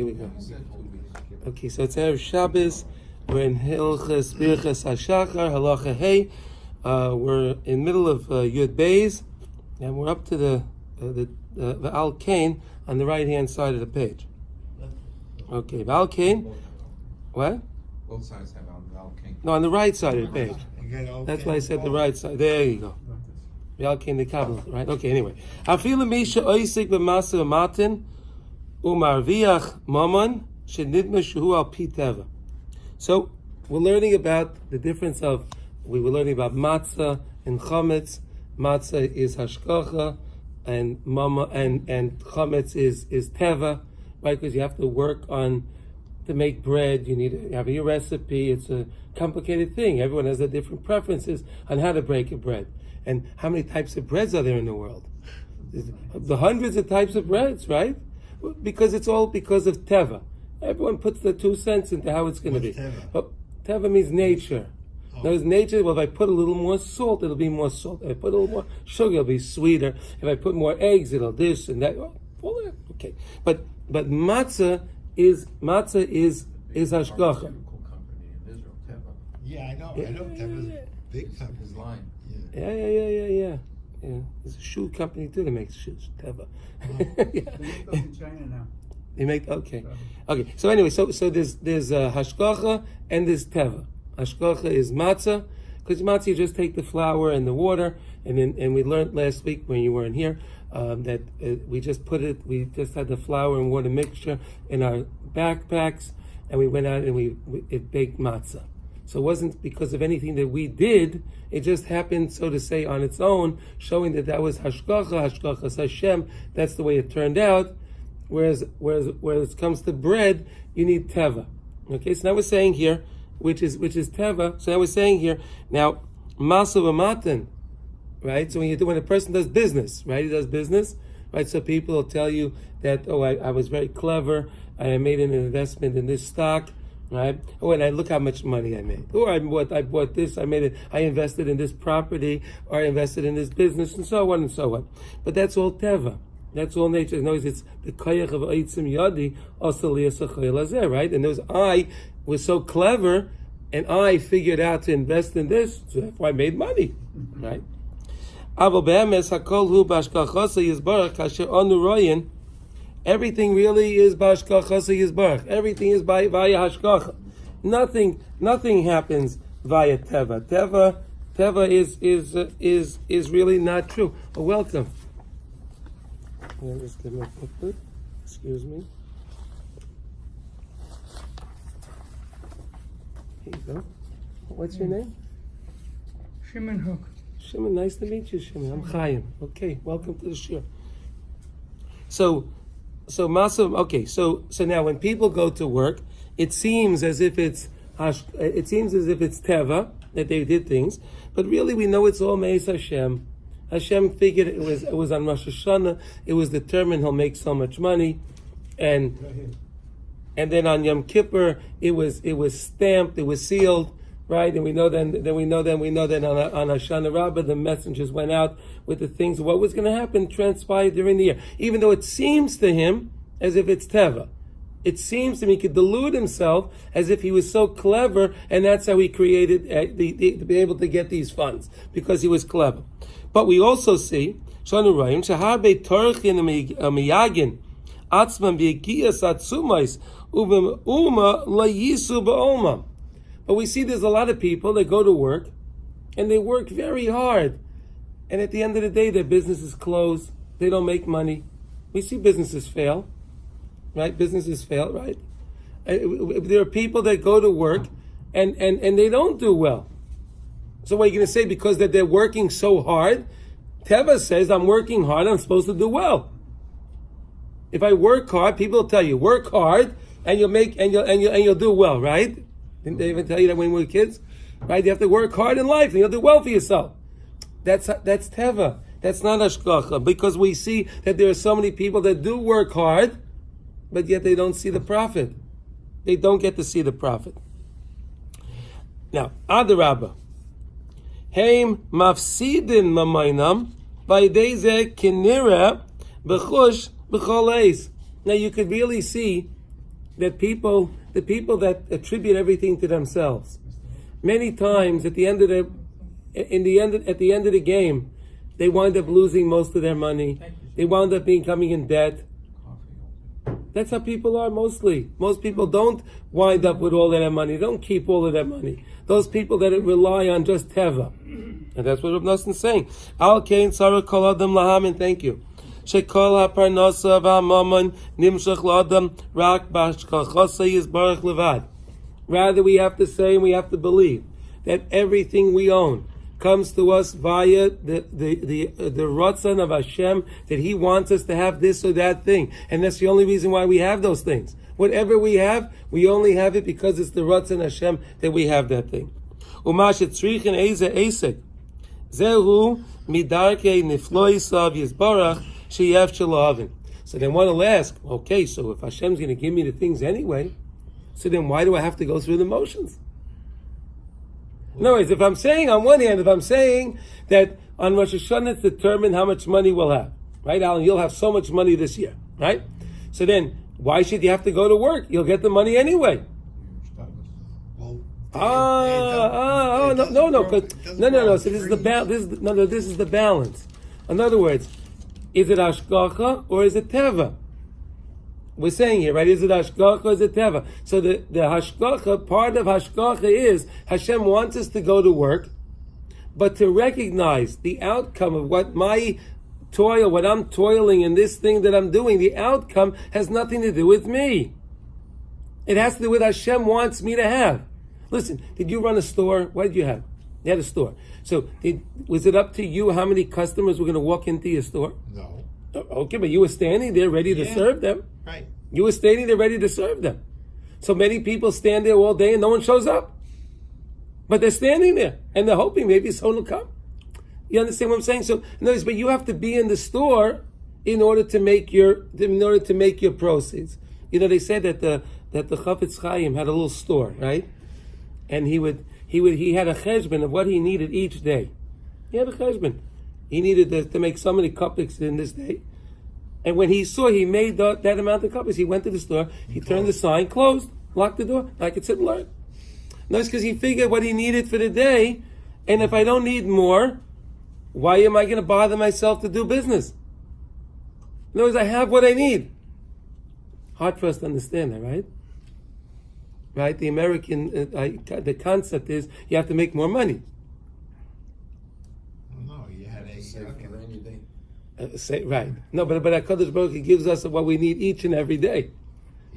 Here we go. Okay, so it's Erev Shabbos. We're in Hilchos, Birchos, Hashacher, Halacha Hey. We're in the middle of Yud Beis, and we're up to the Al Kain on the right hand side of the page. Okay, Al Kain. What? Both sides have Al Kain. No, on the right side of the page. That's why I said the right side. There you go. Al Kain the Kabbalah, right? Okay. Anyway, Afilu Misha Oisik b'Masa Matin Umarviach Maman Shenidma Shehu Al Pi Teva. So we're learning about the difference of. We were learning about matzah and chametz. Matzah is hashkacha, and mama and chametz is teva, right? Because you have to work on to make bread. You need to have your recipe. It's a complicated thing. Everyone has their different preferences on how to break a bread. And how many types of breads are there in the world? The hundreds of types of breads, right? Because it's all because of teva. Everyone puts their 2 cents into how it's going to be. Teva? But teva means nature. There's nature. Well, if I put a little more salt, it'll be more salt. If I put a little more sugar, it'll be sweeter. If I put more eggs, it'll this and that. All that. Okay. But matzah is hashgacha. Yeah, I know. I know. Teva's a big company. His line. Yeah. There's a shoe company too that makes shoes. Teva. They make those in China now. They make okay. So anyway, so there's hashgacha and there's teva. Hashgacha is matzah, because matzah you just take the flour and the water, and we learned last week when you weren't here that we just had the flour and water mixture in our backpacks, and we went out and we baked matzah. So it wasn't because of anything that we did; it just happened, so to say, on its own, showing that was hashgacha Hashem. That's the way it turned out. Whereas when it comes to bread, you need teva. Okay, so now we're saying here. Which is teva. So I was saying here now, masav amatin, right? So when a person does business, right? He does business, right? So people will tell you that, I was very clever, I made an investment in this stock, right? Oh, and look how much money I made. Or I bought this, I invested in this property, or I invested in this business, and so on and so on. But that's all teva. That's all nature. In other words, it's the koyach of aitzim yadi also liyasachayil hazeh, right? And I was so clever, and I figured out to invest in this, so therefore I made money, right? Everything really is b'hashgacha yizbarach. Everything is via hashgacha. Nothing happens via teva. Teva is really not true. Oh, welcome. Just give me a booklet. Excuse me. Here you go. What's your name? Shimon Hook. Shimon, nice to meet you, Shimon. I'm Chaim. Okay, welcome to the shir. So Masum. Okay, so now when people go to work, it seems as if it's teva that they did things, but really we know it's all Meis Hashem. Hashem figured it was on Rosh Hashanah. It was determined he'll make so much money, and then on Yom Kippur it was stamped, it was sealed, right? And we know then on Hashanah Rabbah the messengers went out with the things. What was going to happen transpired during the year, even though it seems to him as if it's teva. It seems to me he could delude himself as if he was so clever, and that's how he created to be able to get these funds, because he was clever. But we also see, but we see there's a lot of people that go to work, and they work very hard, and at the end of the day, their business is closed. They don't make money. We see businesses fail, right? Businesses fail, right? There are people that go to work, and they don't do well. So what are you going to say? Because that they're working so hard? Teva says, I'm working hard, I'm supposed to do well. If I work hard, people will tell you, work hard, and you'll do well, right? Didn't they even tell you that when we were kids? Right? You have to work hard in life, and you'll do well for yourself. That's Teva. That's not Hashgacha, because we see that there are so many people that do work hard, but yet they don't see the profit. They don't get to see the profit. Now, Adarabah. Heim mafsidin mamaynam vaydeze kinira b'chush b'choleis. Now you could really see that the people that attribute everything to themselves, many times at the end of the game, they wind up losing most of their money. They wind up becoming in debt. That's how people are mostly. Most people don't wind up with all of their money. They don't keep all of their money. Those people that rely on just teva. And that's what Rav Nosson is saying. Al kain sarah kol adam lahamin. Thank you. Shekol haparnasa v'hamaman nimshach l'adam rak b'hashkachasa yizbarach levad. Rather, we have to say and we have to believe that everything we own comes to us via the ratzon of Hashem, that He wants us to have this or that thing. And that's the only reason why we have those things. Whatever we have, we only have it because it's the ratzon Hashem that we have that thing. Umashetzrichin eze esek. Zehu midarkei nifloisav yizbarach sheyev shelavin. So then one will ask, okay, so if Hashem's going to give me the things anyway, so then why do I have to go through the motions? In other words, if I'm saying that on Rosh Hashanah it's determined how much money we'll have, right, Alan? You'll have so much money this year, right? So then, why should you have to go to work? You'll get the money anyway. Well, no. So this is the balance. In other words, is it hashgacha or is it teva? We're saying here, right? Is it hashgacha or is it teva? So the hashgacha, part of hashgacha is Hashem wants us to go to work, but to recognize the outcome of what my toil, what I'm toiling in this thing that I'm doing, the outcome has nothing to do with me. It has to do with Hashem wants me to have. Listen, did you run a store? What did you have? You had a store. So was it up to you how many customers were going to walk into your store? No. Okay, but you were standing there ready to serve them. Right. You were standing there ready to serve them. So many people stand there all day and no one shows up. But they're standing there and they're hoping maybe someone will come. You understand what I'm saying? So, in other words, but you have to be in the store in order to make your proceeds. You know, they said that the Chafetz Chaim had a little store, right? And he had a cheshbon of what he needed each day. He had a cheshbon. He needed to make so many kopeks in this day. And when he saw he made that amount of kopeks, he went to the store, he turned the sign, closed, locked the door, I could sit and learn. That's because he figured what he needed for the day, and if I don't need more, why am I going to bother myself to do business? In other words, I have what I need. Hard for us to understand that, right? Right? The American, the concept is you have to make more money. No, you had a rainy day. Right. No, but HaKadosh Baruch Hu gives us what we need each and every day.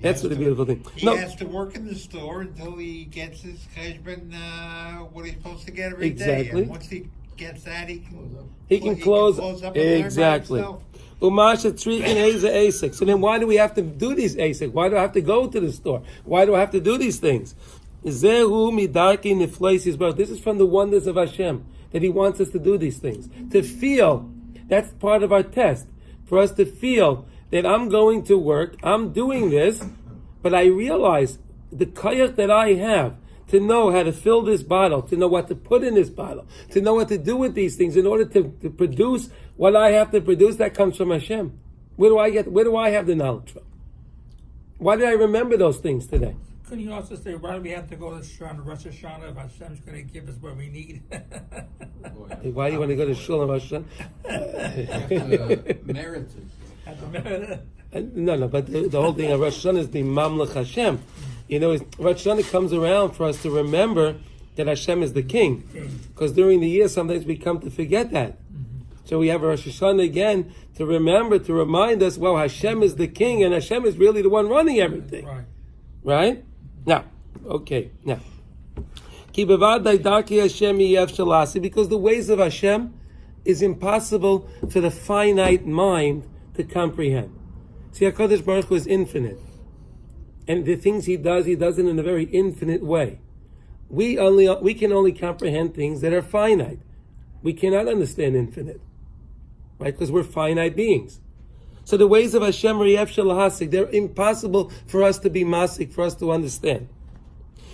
That's the beautiful thing. He has to work in the store until he gets his cheshbon, what he's supposed to get every day. And once he gets that, he can close up exactly. Umasha Trikin Eza Asik. So then why do we have to do these Asik? Why do I have to go to the store? Why do I have to do these things? Zehu midarki nifleis yizbarach. This is from the wonders of Hashem, that He wants us to do these things. To feel, that's part of our test. For us to feel that I'm going to work, I'm doing this, but I realize the koyach that I have to know how to fill this bottle, to know what to put in this bottle, to know what to do with these things in order to produce what I have to produce, that comes from Hashem. Where do I have the knowledge from? Why did I remember those things today? Couldn't you also say, why do we have to go to Shul on Rosh Hashanah if Hashem's going to give us what we need? Why do you want to go to Shul on Rosh Hashanah? Merit it. No, but the whole thing of Rosh Hashanah is the Mamlech Hashem. You know, Rosh Hashanah comes around for us to remember that Hashem is the King. Because during the year, sometimes we come to forget that. So we have a Rosh Hashanah again to remember, to remind us, well, Hashem is the King and Hashem is really the one running everything. Right? Now, okay, now. Because the ways of Hashem is impossible for the finite mind to comprehend. See, HaKadosh Baruch Hu is infinite. And the things He does it in a very infinite way. We can only comprehend things that are finite. We cannot understand infinite. Right? Because we're finite beings. So the ways of Hashem are yef shel hasik. They're impossible for us to be masik, for us to understand.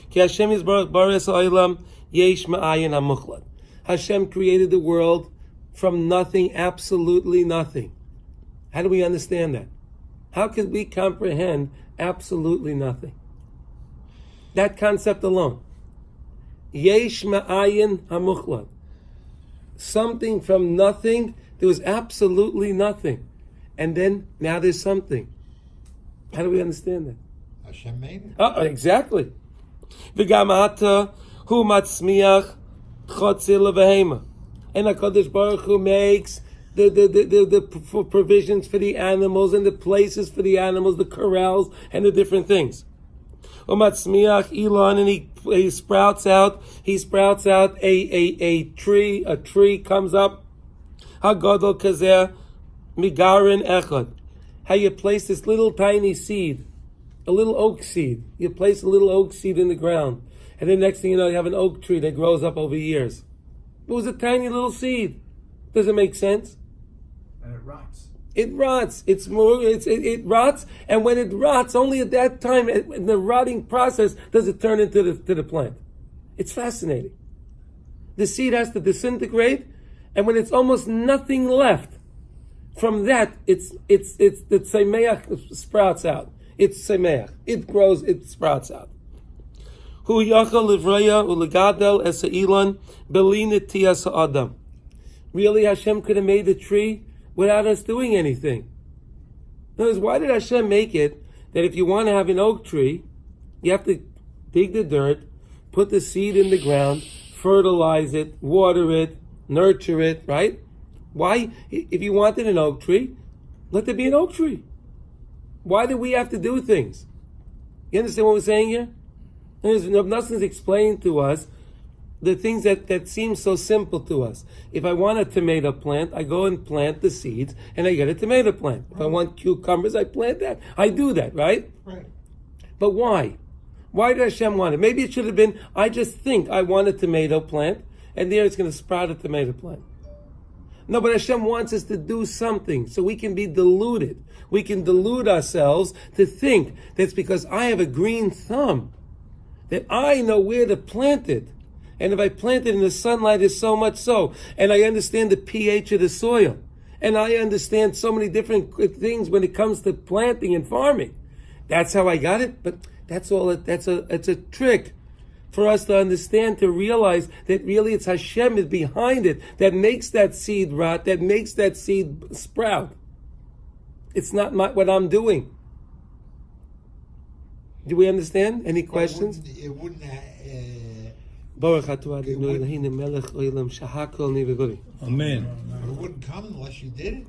Ki Hashem is baris ha'olam yesh ma'ayin ha'muchlat. Hashem created the world from nothing, absolutely nothing. How do we understand that? How can we comprehend absolutely nothing. That concept alone. Yesh ma'ayin hamuchlad. Something from nothing, there was absolutely nothing. And then, now there's something. How do we understand that? Hashem made it. Oh, exactly. V'gamata hu matzmiach chotzil v'hema. And HaKadosh Baruch Hu makes the provisions for the animals and the places for the animals, the corrals and the different things. Umatzmiach Elon, and he sprouts out a tree comes up. Hagadol kazer migarin echad. How you place this little tiny seed, a little oak seed. You place a little oak seed in the ground, and then next thing you know, you have an oak tree that grows up over years. It was a tiny little seed. Does it make sense? And it rots. It rots. It rots, and when it rots, only at that time, in the rotting process, does it turn into the plant. It's fascinating. The seed has to disintegrate, and when it's almost nothing left, from that, it's the tzemeach sprouts out. It's tzemeach. It grows. It sprouts out. Hu yachal livraya ulegadel es ha'ilon belinetias ha'adam. Really, Hashem could have made the tree without us doing anything. In other words, why did Hashem make it that if you want to have an oak tree, you have to dig the dirt, put the seed in the ground, fertilize it, water it, nurture it, right? Why? If you wanted an oak tree, let there be an oak tree. Why do we have to do things? You understand what we're saying here? Nothing's explained to us the things that seem so simple to us. If I want a tomato plant, I go and plant the seeds, and I get a tomato plant. If I want cucumbers, I plant that. I do that, right? Right. But why? Why did Hashem want it? Maybe it should have been, I just think I want a tomato plant, and there it's going to sprout a tomato plant. No, but Hashem wants us to do something so we can be deluded. We can delude ourselves to think that's because I have a green thumb, that I know where to plant it. And if I plant it in the sunlight, it's so much so. And I understand the pH of the soil. And I understand so many different things when it comes to planting and farming. That's how I got it. But that's all. It's a trick for us to understand, to realize that really it's Hashem is behind it, that makes that seed rot, that makes that seed sprout. It's not what I'm doing. Do we understand? Any questions? It wouldn't Amen. It wouldn't come unless you did it.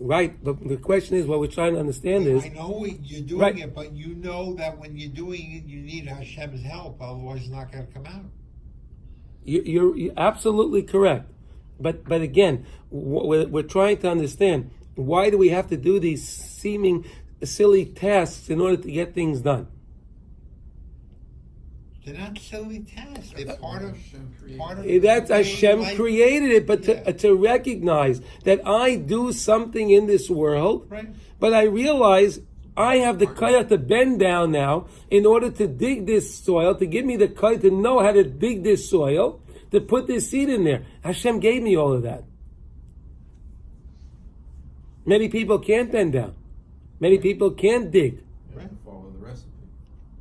Right, but the question is, what we're trying to understand is... I know you're doing right. it, but you know that when you're doing it, you need Hashem's help, otherwise it's not going to come out. You're absolutely correct. But again, we're trying to understand, why do we have to do these seeming silly tasks in order to get things done? They're not silly tasks. They're part of That's Hashem created it, but to recognize that I do something in this world, right. But I realize I have the kaya to bend down now in order to dig this soil, to give me the kaya to know how to dig this soil, to put this seed in there. Hashem gave me all of that. Many people can't bend down. Many people can't dig.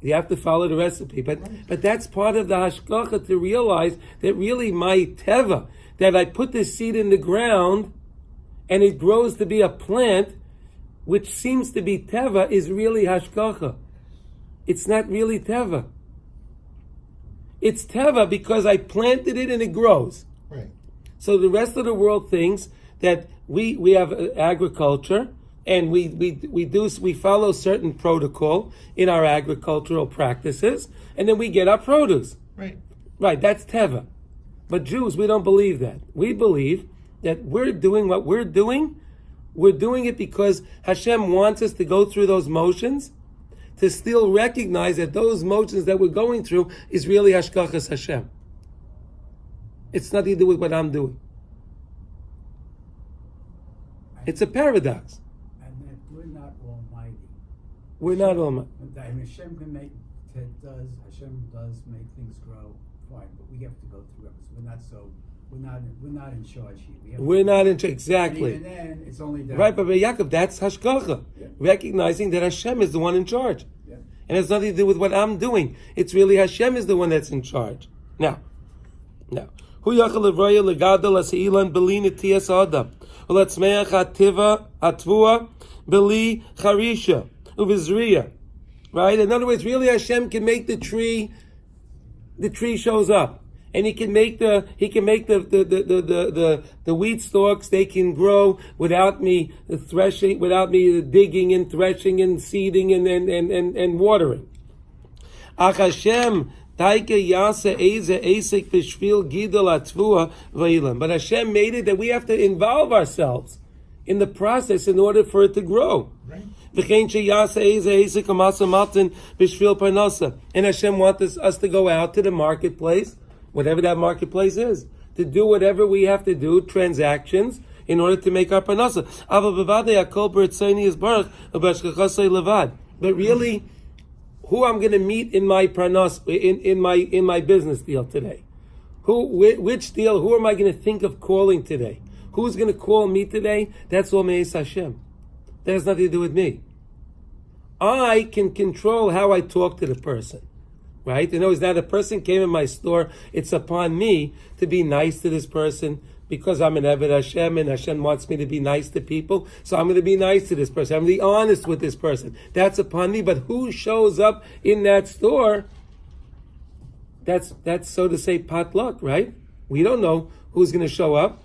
You have to follow the recipe. But that's part of the hashgacha, to realize that really my teva, that I put this seed in the ground and it grows to be a plant, which seems to be teva, is really hashgacha. It's not really teva. It's teva because I planted it and it grows. Right. So the rest of the world thinks that we have agriculture, and we follow certain protocol in our agricultural practices, and then we get our produce. Right. Right, that's teva. But Jews, we don't believe that. We believe that we're doing what we're doing it because Hashem wants us to go through those motions, to still recognize that those motions that we're going through is really hashgachas Hashem. It's nothing to do with what I'm doing. It's a paradox. We're not almighty. We're not almighty. Hashem does make things grow fine, but we have to go through it. We're not so we're not in charge here. We're not in charge. Exactly. And even then, it's only that. Right, but Yaakov, that's hashgacha. Yeah. Recognizing that Hashem is the one in charge. Yeah. And it has nothing to do with what I'm doing. It's really Hashem is the one that's in charge. Now. Hu yachal levraya legadol aseilan beli nitiyas adam. Uletzmeach hativa hatvua beli charisha uvizriya. Right? In other words, really Hashem can make the tree shows up. And he can make the wheat stalks, they can grow without me threshing, without me digging and threshing and seeding and watering. Ach Hashem but Hashem made it that we have to involve ourselves in the process in order for it to grow. Right. And Hashem wants us to go out to the marketplace, whatever that marketplace is, to do whatever we have to do, transactions, in order to make our parnasa. But really, who I'm going to meet in my parnas, in my business deal today? Which deal? Who am I going to think of calling today? Who's going to call me today? That's all Me'ez Hashem. That has nothing to do with me. I can control how I talk to the person. Right? You know, is that a person came in my store, it's upon me to be nice to this person because I'm an Eved Hashem and Hashem wants me to be nice to people. So I'm going to be nice to this person. I'm going to be honest with this person. That's upon me. But who shows up in that store? That's so to say potluck, right? We don't know who's going to show up.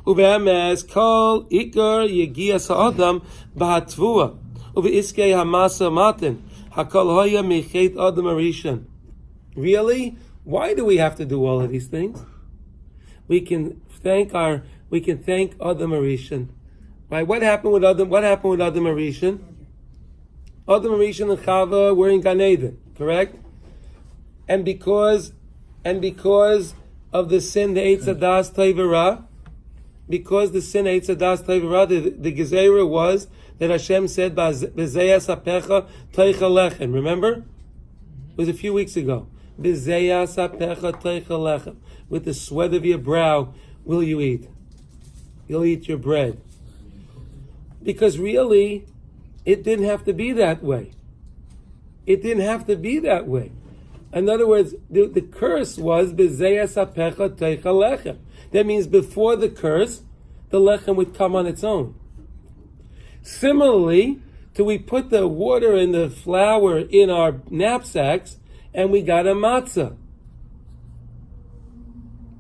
Uve'emes kol ikar yegias ha'adam b'hatvua uve'iskei hamasa matin. Really? Why do we have to do all of these things? We can thank Adam Arishan. Right? What happened with Adam Arishan? Adam Arishan and Chava were in Gan Eden, correct? And because of the sin, the Eitz Hadas Tevera, because the sin Eitz Hadas Tevera, the Gezerah was that Hashem said, "B'zeyas apecha teicha lechem." Remember? It was a few weeks ago. "B'zeyas apecha teicha lechem." With the sweat of your brow, will you eat? You'll eat your bread. Because really, it didn't have to be that way. It didn't have to be that way. In other words, the curse was "B'zeyas apecha teicha lechem." That means before the curse, the lechem would come on its own. Similarly, till we put the water and the flour in our knapsacks, and we got a matzah.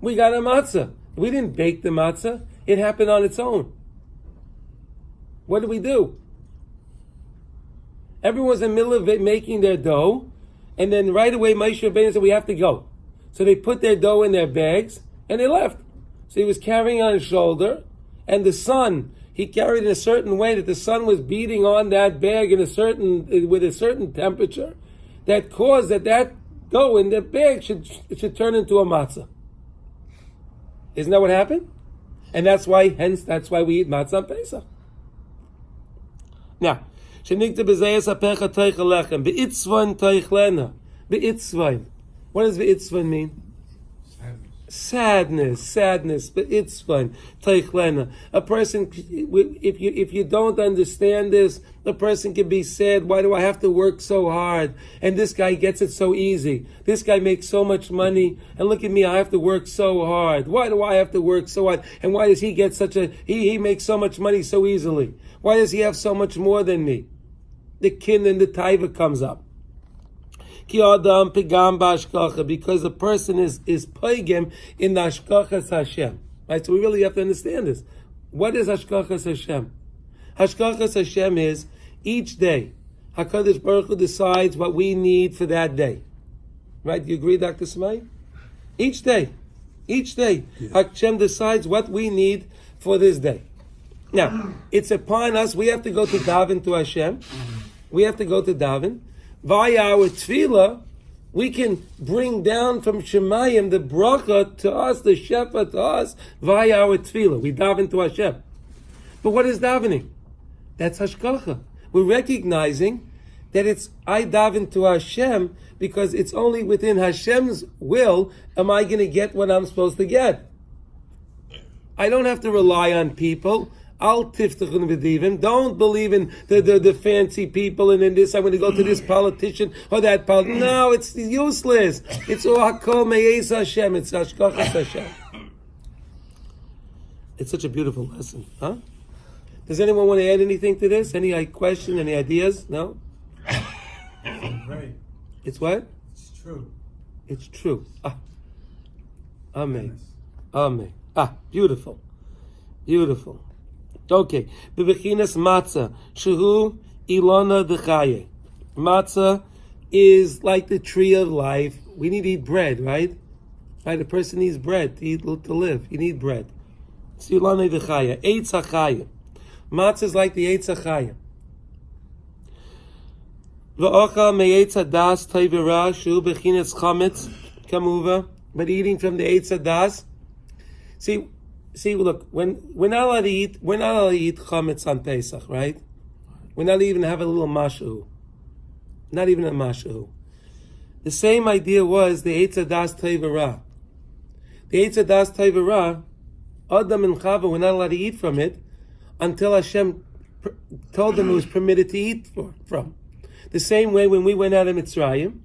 We got a matzah. We didn't bake the matzah. It happened on its own. What did we do? Everyone's in the middle of it making their dough, and then right away Moshe Rabbeinu said, we have to go. So they put their dough in their bags, and they left. So he was carrying on his shoulder, and the sun, he carried in a certain way that the sun was beating on that bag with a certain temperature that caused that dough in the bag should turn into a matzah. Isn't that what happened? And that's why we eat matzah on Pesach. Now, shenigta b'zeyas apecha teicha lechem be'itzvain teichlena be'itzvain. What does be'itzvain mean? Sadness, but it's fun. Teichlena. A person, if you don't understand this, a person can be sad. Why do I have to work so hard? And this guy gets it so easy. This guy makes so much money, and look at me, I have to work so hard. Why do I have to work so hard? And why does he get he makes so much money so easily? Why does he have so much more than me? The kin and the taiva comes up. Because the person is paigim in the hashkachas Hashem. Right? So we really have to understand this. What is hashkachas Hashem? Hashkachas Hashem is each day HaKadosh Baruch Hu decides what we need for that day. Right? Do you agree, Dr. Smay? Each day. Yeah. Hashem decides what we need for this day. Now, it's upon us. We have to go to daven to Hashem. We have to go to daven. Via our tefillah, we can bring down from Shemayim the bracha to us, the shefa to us, via our tefillah. We daven to Hashem. But what is davening? That's hashkacha. We're recognizing that I daven to Hashem because it's only within Hashem's will am I going to get what I'm supposed to get. I don't have to rely on people. Al tiftachun v'divim. Don't believe in the fancy people and in this. I'm going to go to this politician or that politician. No, it's useless. It's hakol me'ez Hashem. It's hashkachas Hashem. It's such a beautiful lesson, huh? Does anyone want to add anything to this? Any question? Any ideas? No. Right. It's what? It's true. It's true. Amen. Yes. Amen. Beautiful. Beautiful. Okay. Bebechinas matzah. Shehu ilana dechaye. Matzah is like the tree of life. We need to eat bread, right? Right? A person needs bread to eat, to live. You need bread. It's ilana dechaye. Eitz hachaye. Matzah is like the eitz hachaye. V'ochal me'etz hadas tevira shehu bechinas chametz kamuva. But eating from the eitz hadas. See, look, when we're not allowed to eat chametz on Pesach, right? We're not even have a little mashu. Not even a mashu. The same idea was the eitz hadas tevira. The eitz hadas tevira, Adam and Chava were not allowed to eat from it until Hashem told them it was permitted to eat from. The same way when we went out of Mitzrayim,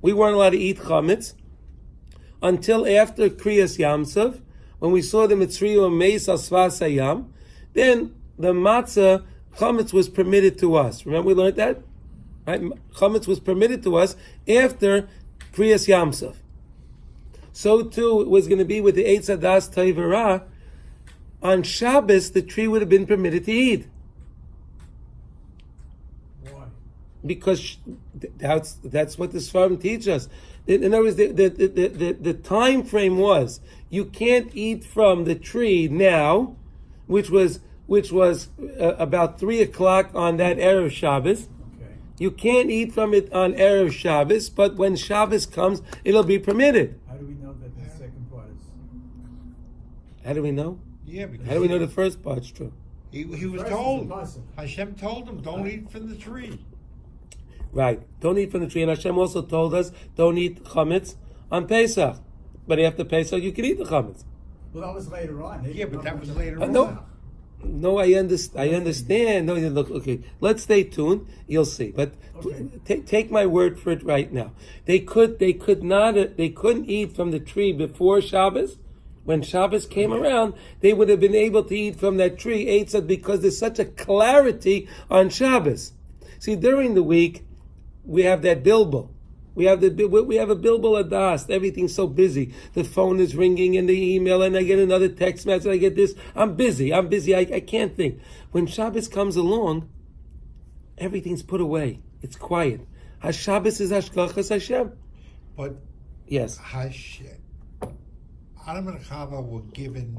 we weren't allowed to eat chametz until after Kriyas Yamsov, when we saw the Mitzrayim Meis al Svas Hayam, then the matzah chametz was permitted to us. Remember we learned that? Right? Chametz was permitted to us after Kriyas Yamsov. So too it was going to be with the Eitz Hadas Tevira. On Shabbos, the tree would have been permitted to eat. Why? Because that's what the Sfarim teach us. In other words, the time frame was you can't eat from the tree now, which was about 3:00 on that Erev Shabbos. Okay. You can't eat from it on Erev Shabbos, but when Shabbos comes, it'll be permitted. How do we know that the second part is? How do we know? Yeah, because How do we know the first part's true? he was First is told. impossible. Hashem told him, don't eat from the tree. Right. Don't eat from the tree. And Hashem also told us, don't eat chametz on Pesach. But after Pesach, you can eat the chametz. Well, that was later on. Yeah, but that was later on. No, I understand. No, look, okay. Let's stay tuned. You'll see. But Okay. take my word for it right now. They couldn't eat from the tree before Shabbos. When Shabbos came around, they would have been able to eat from that tree, Eitzad, because there's such a clarity on Shabbos. See, during the week, we have that bilbil. We have a bilbil adas. Everything's so busy. The phone is ringing and the email, and I get another text message. I get this. I'm busy. I can't think. When Shabbos comes along, everything's put away. It's quiet. Shabbos is hashkachas Hashem. But Yes. Adam and Chava were given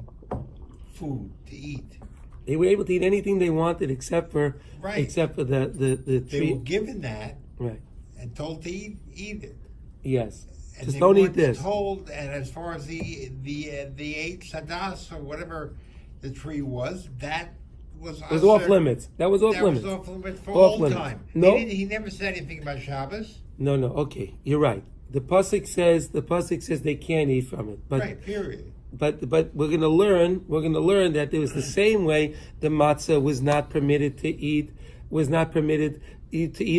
food to eat. They were able to eat anything they wanted except for Right. the They tree. were given that Right. and told to eat it. Yes. And Just they don't eat weren't this. Told, and as far as the eight sadas or whatever the tree was, that was It was off limits. That was off That limits. was off limits for Off all limits. time. No. He never said anything about Shabbos. No. Okay, you're right. The pasuk says they can't eat from it. But Right. Period. But we're going to learn that there was the same way the matzah was not permitted to eat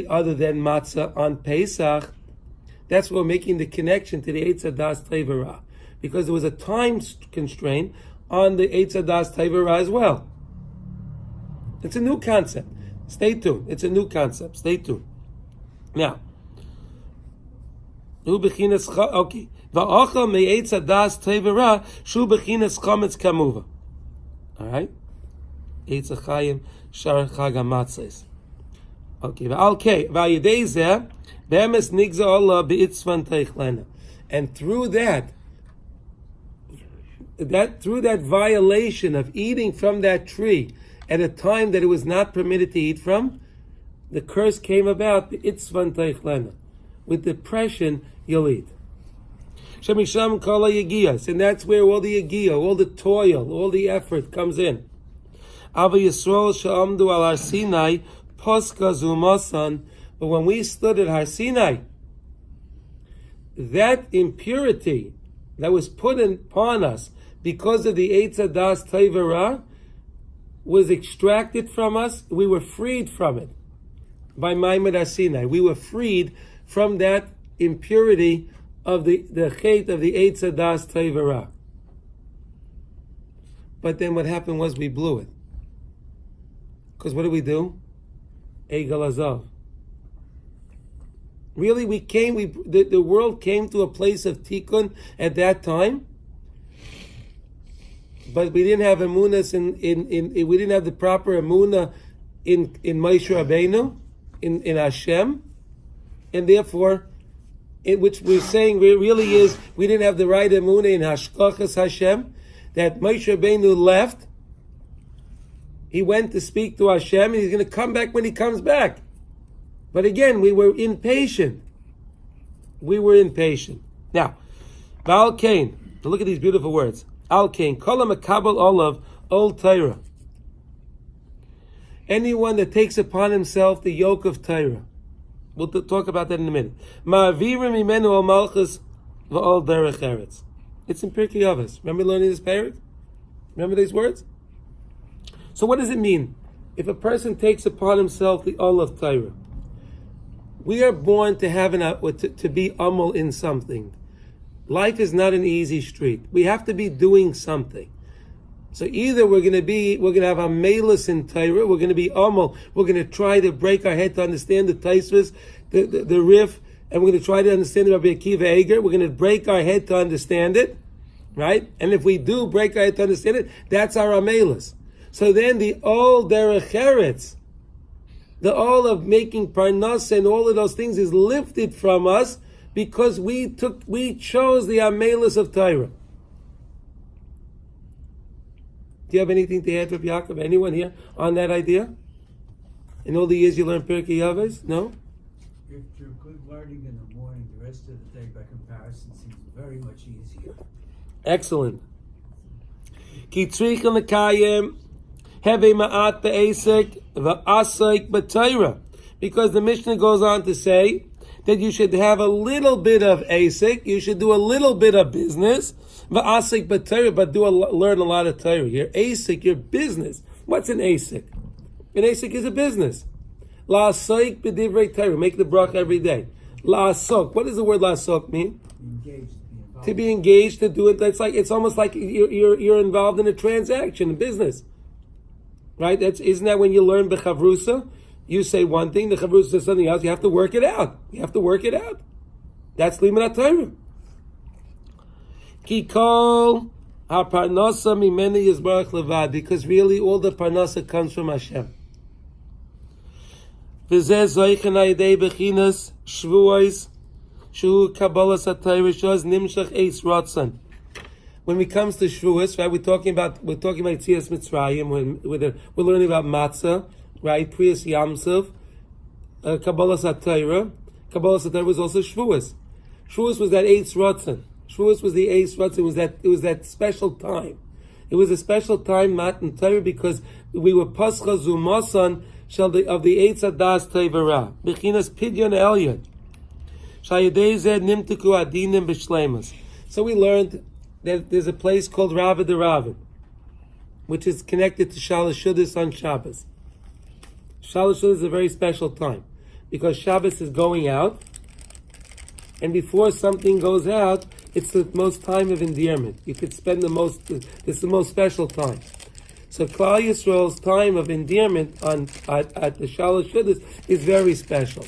other than matzah on Pesach. That's why we're making the connection to the Eitz Hadas Tevira, because there was a time constraint on the Eitz Hadas Tevira as well. It's a new concept. Stay tuned. It's a new concept. Stay tuned. Now, okay. Va'achal me'etz hadas tevira shu bechinas chametz kamuva. All right. Eitz hachayim shar chag hamatzos. Okay. Va'yidei zeh be'emes nigza Allah be'itzvan teichlena. And through that violation of eating from that tree at a time that it was not permitted to eat from, the curse came about be'itzvan teichlena. With depression, you'll eat. Shemisham kala yagiyas, and that's where all the yagiyah, all the toil, all the effort comes in. Ava Yisrael she'amdu al Har Sinai poska zumasan. But when we stood at Har Sinai, that impurity that was put upon us because of the Eitz Hadas Tevera, was extracted from us. We were freed from it by Maimad Asinai. We were freed from that impurity of the Chet of the Eitz Hadas Tevera. But then what happened was we blew it. Because what did we do? Egel Azav. Really, the world came to a place of tikkun at that time, but we didn't have emunas we didn't have the proper emuna in Moshe Rabbeinu, in Hashem, and therefore, which we're saying really is we didn't have the right emuna in Hashkachas Hashem. That Moshe Rabbeinu left, he went to speak to Hashem, and he's going to come back when he comes back. But again, we were impatient. Now, Baal Kain, look at these beautiful words. Al Kain, Kol HaMekabel Olav Ol Torah. Anyone that takes upon himself the yoke of Torah. We'll talk about that in a minute. Ma'avirim imenu al malchus v'ol derech eretz. It's in Pirkei Avos. Remember learning this parak? Remember these words? So what does it mean? If a person takes upon himself the Ol of Torah, we are born to have to be amol in something. Life is not an easy street. We have to be doing something. So either we're going to have a melus in Torah, we're going to be amol, we're going to try to break our head to understand the Taisvus, the Rif, and we're going to try to understand the Rabbi Akiva Eger. We're going to break our head to understand it, right? And if we do break our head to understand it, that's our amelus. So then the Ol Derech Eretz, the all of making parnas and all of those things is lifted from us because we chose the amelus of Torah. Do you have anything to add, Rabbi Yaakov? Anyone here on that idea? In all the years you learned Pirkei Avos? No? If you're good learning in the morning, the rest of the day by comparison seems very much easier. Excellent. Ki tzrichen lekayem heve ma'at be'esek v'asek b'Torah. Because the Mishnah goes on to say that you should have a little bit of asek, you should do a little bit of business, v'asek b'Torah, but learn a lot of Torah. Your asek, your business. What's an asek? An asek is a business. La'asok b'divrei Torah. Make the brach every day. La'asok. What does the word la'asok mean? Engaged. To be engaged, to do it. It's almost like you're involved in a transaction, a business, right? Isn't that when you learn b'chavrusa? You say one thing, the chavrusa says something else. You have to work it out. That's limud Torah. Ki kol haparnasa mimeni yizbarach levad, because really all the parnasa comes from Hashem. V'zeh zoichen ha'yedei bechinas shvuos. When it comes to Shavuos, right? We're talking about Yetzias Mitzrayim. We're learning about matzah, right? Priyas Yamsov, Kabbalas HaTorah. Kabbalas HaTorah was also Shavuos. Shavuos was that Eitz Ratzon. Shavuos was the Eitz Ratzon. It was that special time. It was a special time, Matan Torah, because we were Pascha Zumasan of the Eitz Hadas Tevera. Bechinas Pidyon Elyon. So we learned that there's a place called Rava de Ravin, which is connected to Shalosh Shudas on Shabbos. Shalosh Shudas is a very special time because Shabbos is going out, and before something goes out, it's the most time of endearment. You could spend it's the most special time. So Klal Yisrael's time of endearment at the Shalosh Shudas is very special.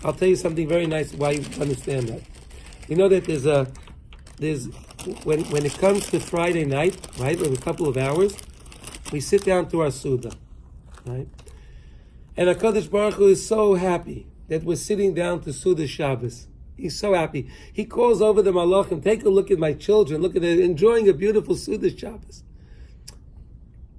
I'll tell you something very nice why you understand that. You know that when it comes to Friday night, right, with a couple of hours, we sit down to our Suda, right? And HaKadosh Baruch Hu is so happy that we're sitting down to Suda Shabbos. He's so happy. He calls over the Malachim, take a look at my children, look at it, enjoying a beautiful Suda Shabbos.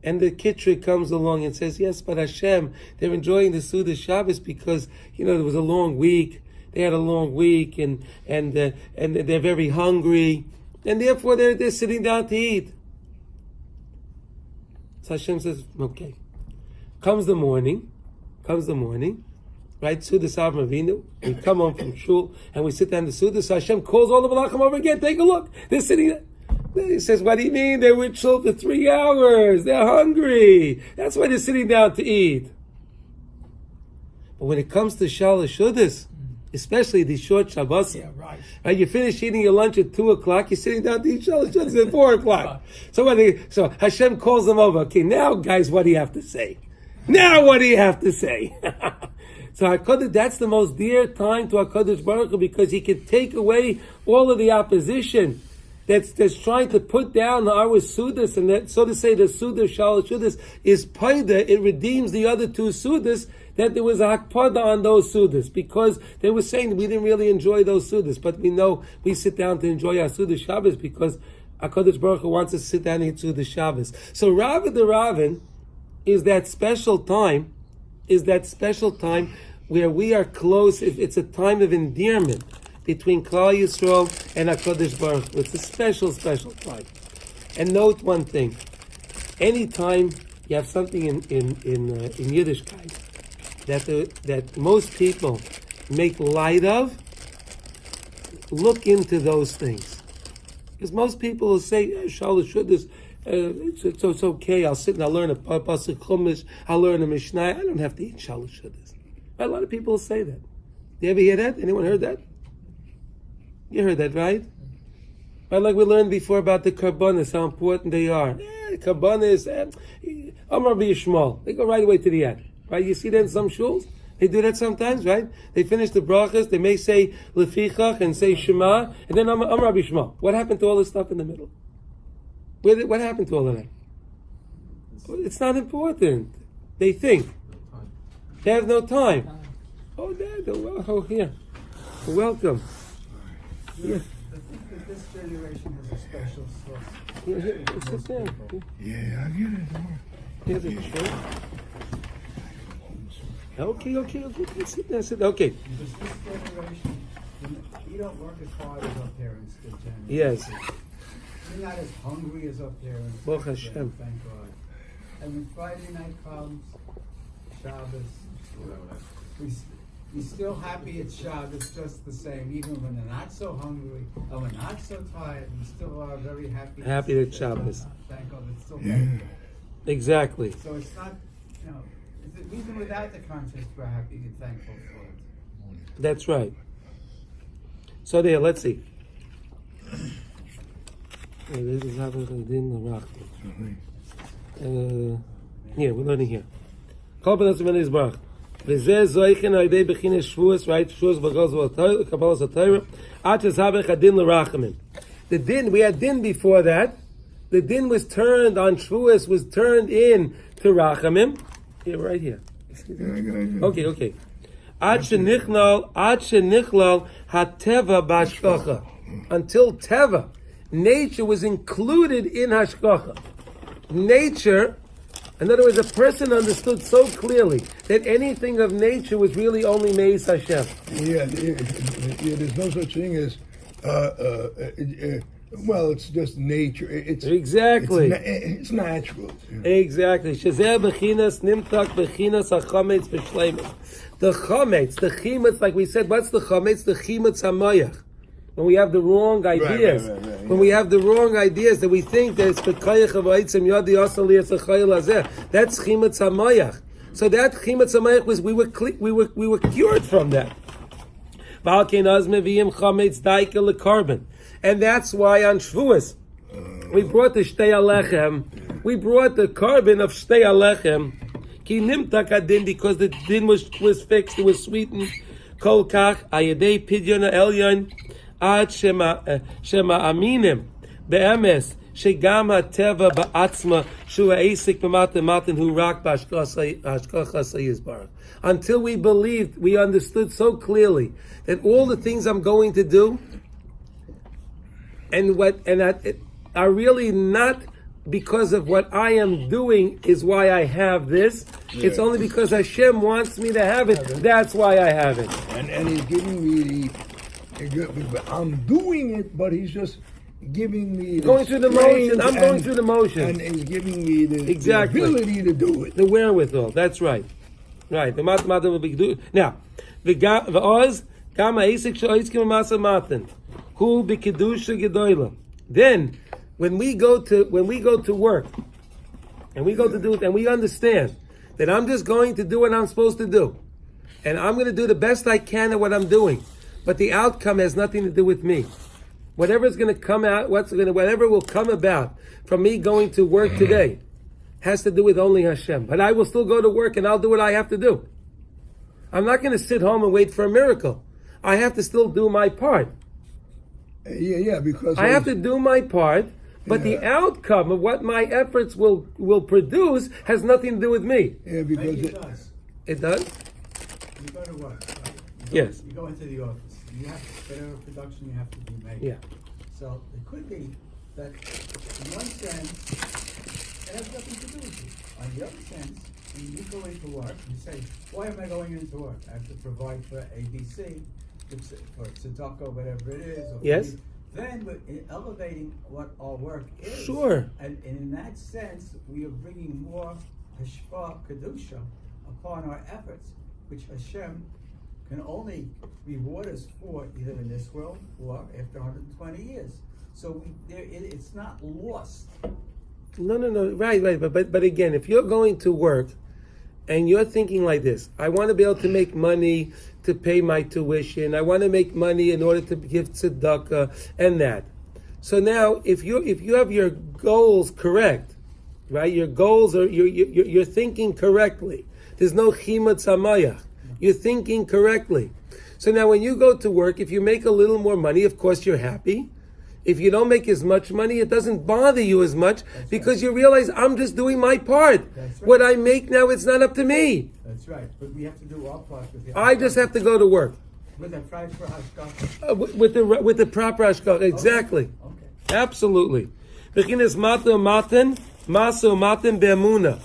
And the Kitrik comes along and says, yes, but Hashem, they're enjoying the Suda Shabbos because, there was a long week. They had a long week and they're very hungry. And therefore they're sitting down to eat. So Hashem says, okay. Comes the morning, right? Suda Savra Avinu. We come home from shul and we sit down to Suda. So Hashem calls all the Malachim over again. Take a look. They're sitting there. He says, what do you mean? They were chill for 3 hours. They're hungry. That's why they're sitting down to eat. But when it comes to Shalosh Shudas, especially the short Shabbos, right? You finish eating your lunch at 2 o'clock, you're sitting down to eat Shalosh Shudas at 4 o'clock. So Hashem calls them over. Okay, now guys, what do you have to say? Now what do you have to say? So HaKadosh, that's the most dear time to HaKadosh Baruch Hu, because He can take away all of the opposition that's trying to put down our Sudas, and that, so to say, the Sudas, Shalosh Sudas, is Paida. It redeems the other 2 Sudas, that there was a Hakpada on those Sudas, because they were saying we didn't really enjoy those Sudas, but we know we sit down to enjoy our Sudas Shabbos, because HaKadosh Baruch Hu wants us to sit down and eat Sudas Shabbos. So Rav the Ravin is that special time, where we are close. It's a time of endearment between Klal Yisrael and HaKadosh Baruch Hu. It's a special, special time. And note one thing: anytime you have something in Yiddishkeit that most people make light of, look into those things, because most people will say, "Shalosh Shudas, it's okay. I'll sit and I'll learn a pasuk chumash. I'll learn a mishnah. I don't have to eat Shalosh Shudas." A lot of people say that. You ever hear that? Anyone heard that? You heard that, right? Right, like we learned before about the karbanis, how important they are. Karbanis, Amar B'Yishmael. They go right away to the end. Right? You see that in some shuls? They do that sometimes, right? They finish the brachos, they may say Lefichach and say Shema, and then Amar B'Yishmael. What happened to all this stuff in the middle? What happened to all of that? It's not important. They think. They have no time. Oh, Dad, here. Welcome. Yeah. I think that this generation has a special source. Here, sit down. Yeah, I get it. Here's a chair. Okay. Sit down. Okay. Because this generation, we don't work as hard as our parents did, generally. Yes. We're not as hungry as our parents. Baruch Hashem. Thank God. And when Friday night comes, Shabbos, we're still happy at Shabbos just the same, even when we're not so hungry and we're not so tired. We still are very happy. Happy at Shabbos. Thank God, it's still thankful. Exactly. So it's not, even without the context, we're happy and thankful for it. That's right. So there, let's see. This is here, we're learning here. וזה זויכן על ידי בחינת שבועס, right? שבועס בגלל קבלת התורה, עד שסבך הדין לרחמים. The din, we had din before that. The din was turned on Shavuos, was turned in to Rachamim. Here, right here. Okay. עד שניכלל הטבע בהשגחה. Until Teva, nature was included in Hashgacha. Nature, in other words, a person understood so clearly that anything of nature was really only Meis Hashem. Yeah, there's no such thing as, it's just nature. Exactly. It's natural. Exactly. Shezeh bechinas nimtak bechinas hachametz b'shleimus. The chametz, like we said, what's the chametz? The chimetz hamayach. When we have the wrong ideas, when we have the wrong ideas that we think that it's b'kayach of ha'etzem yadi asal li'etzachayil hazeh, that's chimetz hamayach. So that chimetz hamayach was we were cured from that. V'alkein az meviim chametz daika lekarbon, and that's why on Shavuos we brought the shtei alechem, we brought the carbon of shtei alechem, ki nimtak adin, because the din was fixed, it was sweetened. Kol kach ayedei pidyon elyon. Ad shema aminim be'emes shegam hateva ba'atzma shu ha'esik b'matan hu rak b'ashkacha sayizbarach. Until we believed, we understood so clearly that all the things I'm going to do are really not because of what I am doing is why I have this. Yeah. It's only because Hashem wants me to have it. That's why I have it. And He's giving me I'm doing it, but He's just giving me going through the motion. I'm going through the motion, and He's giving me the ability to do it, the wherewithal. That's right. The mathematics will be do now. The oz gama isik shoiskim masa matan hu b'kedusha gedoyla. Then when we go to work, and we go to do it, and we understand that I'm just going to do what I'm supposed to do, and I'm going to do the best I can at what I'm doing, but the outcome has nothing to do with me. Whatever's going to come out, whatever will come about from me going to work today, has to do with only Hashem. But I will still go to work and I'll do what I have to do. I'm not going to sit home and wait for a miracle. I have to still do my part. Because I have to do my part, but the outcome of what my efforts will produce has nothing to do with me. Yeah, because Maybe it does. It does? You go to work. Right? Yes. You go into the office. You have whatever production you have to be made. Yeah. So it could be that in one sense it has nothing to do with you. On the other sense, when you go into work, you say, why am I going into work? I have to provide for ABC, for tzedakah, whatever it is. Or Yes. Then we're elevating what our work is. Sure. And in that sense, we are bringing more hashpah kedusha upon our efforts, which Hashem can only reward us for either in this world or after 120 years. So it's not lost. No. Right. But again, if you're going to work and you're thinking like this, I want to be able to make money to pay my tuition. I want to make money in order to give tzedakah and that. So now, if you have your goals correct, right? Your goals are you're thinking correctly. There's no chima tzamayach. You're thinking correctly. So now when you go to work, if you make a little more money, of course you're happy. If you don't make as much money, it doesn't bother you as much because you realize I'm just doing my part. What I make now, it's not up to me. That's right. But we have to do our part. I just have to go to work. With a proper hashgacha. With the proper hashgacha. Exactly. Okay. Absolutely. Bechinas mata matan, masa matan be'emuna.